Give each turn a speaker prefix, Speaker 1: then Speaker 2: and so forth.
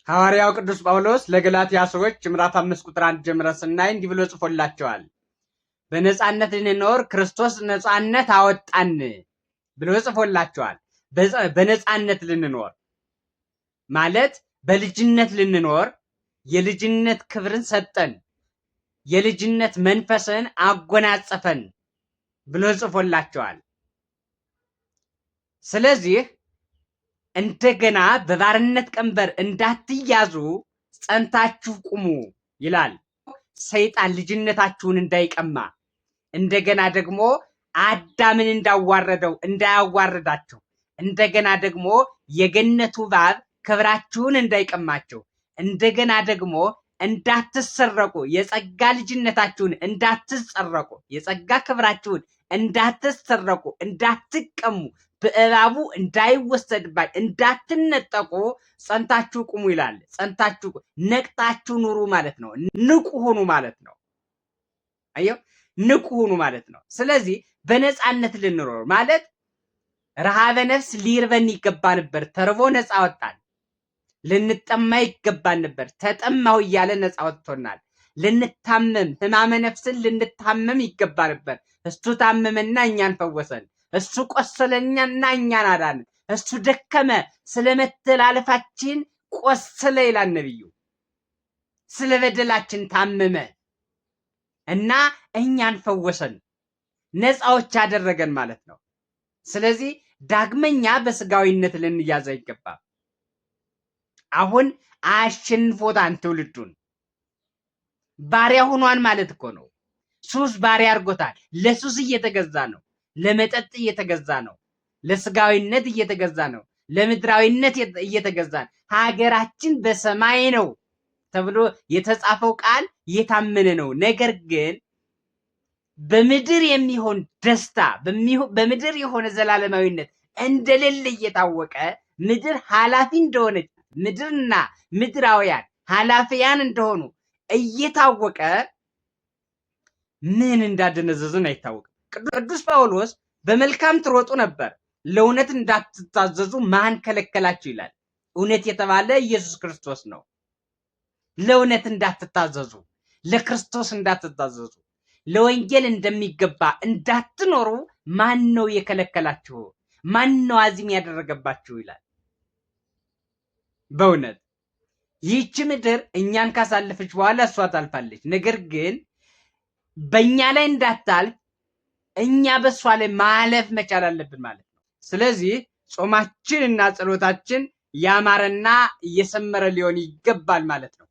Speaker 1: ሐዋርያው ቅዱስ ጳውሎስ ለገላትያ ሰዎች ምዕራፍ 5 ቁጥር 1 ጀምረን ስናይ እንዲህ ብሎ ጽፎላቸዋል። በነጻነት ልንኖር ክርስቶስ ነጻነት አወጣን ብሎ ጽፎላቸዋል። በነጻነት ልንኖር ማለት በልጅነት ልንኖር የልጅነት ክብርን ሰጠን፣ የልጅነት መንፈስን አጎናጸፈን ብሎ ጽፎላቸዋል። ስለዚህ እንደገና በባርነት ቀንበር እንዳትያዙ ጸንታችሁ ቁሙ ይላል። ሰይጣን ልጅነታችሁን እንዳይቀማ እንደገና ደግሞ አዳምን እንዳያዋርዳችሁ እንደገና ደግሞ የገነቱ እባብ ክብራችሁን እንዳይቀማችሁ እንደገና ደግሞ እንዳትሰረቁ የጸጋ ልጅነታችሁን እንዳትሰረቁ የጸጋ ክብራችሁን እንዳትሰረቁ እንዳትቀሙ በእባቡ እንዳይወሰድባችሁ እንዳትነጠቁ ጸንታችሁ ቁሙ ይላል። ጸንታችሁ ነቅታችሁ ኑሩ ማለት ነው። ንቁ ሁኑ ማለት ነው። አየው፣ ንቁ ሁኑ ማለት ነው። ስለዚህ በነፃነት ልንኖር ማለት ረሃበ ነፍስ ሊርበን ይገባ ነበር፣ ተርቦ ነፃ ወጣን። ልንጠማ ይገባን ነበር፣ ተጠማሁ እያለ ነፃ ወጥቶናል። ልንታመም ሕማመ ነፍስን ልንታመም ይገባ ነበር፣ እሱ ታመመና እኛን ፈወሰን። እሱ ቆሰለኛና እኛን አዳንን። እሱ ደከመ ስለ መተላለፋችን ቆሰለ ይላል ነብዩ። ስለ በደላችን ታመመ እና እኛን ፈወሰን፣ ነፃዎች አደረገን ማለት ነው። ስለዚህ ዳግመኛ በስጋዊነት ልንያዝ አይገባም። አሁን አሸንፎታን ትውልዱን ባሪያ ሆኗን ማለት እኮ ነው። ሱስ ባሪያ አድርጎታል። ለሱስ እየተገዛ ነው። ለመጠጥ እየተገዛ ነው። ለስጋዊነት እየተገዛ ነው። ለምድራዊነት እየተገዛ ነው። ሀገራችን በሰማይ ነው ተብሎ የተጻፈው ቃል የታመነ ነው። ነገር ግን በምድር የሚሆን ደስታ በምድር የሆነ ዘላለማዊነት እንደሌለ እየታወቀ ምድር ኃላፊ እንደሆነች ምድርና ምድራውያን ኃላፊያን እንደሆኑ እየታወቀ ምን እንዳደነዘዝን አይታወቅም። ቅዱስ ጳውሎስ በመልካም ትሮጡ ነበር፣ ለእውነት እንዳትታዘዙ ማን ከለከላችሁ ይላል። እውነት የተባለ ኢየሱስ ክርስቶስ ነው። ለእውነት እንዳትታዘዙ፣ ለክርስቶስ እንዳትታዘዙ፣ ለወንጌል እንደሚገባ እንዳትኖሩ ማን ነው የከለከላችሁ? ማን ነው አዚም ያደረገባችሁ ይላል። በእውነት ይህች ምድር እኛን ካሳለፈች በኋላ እሷ ታልፋለች። ነገር ግን በእኛ ላይ እንዳታልፍ እኛ በእሷ ላይ ማለፍ መቻል አለብን ማለት ነው። ስለዚህ ጾማችን እና ጸሎታችን ያማረና እየሰመረ ሊሆን ይገባል ማለት ነው።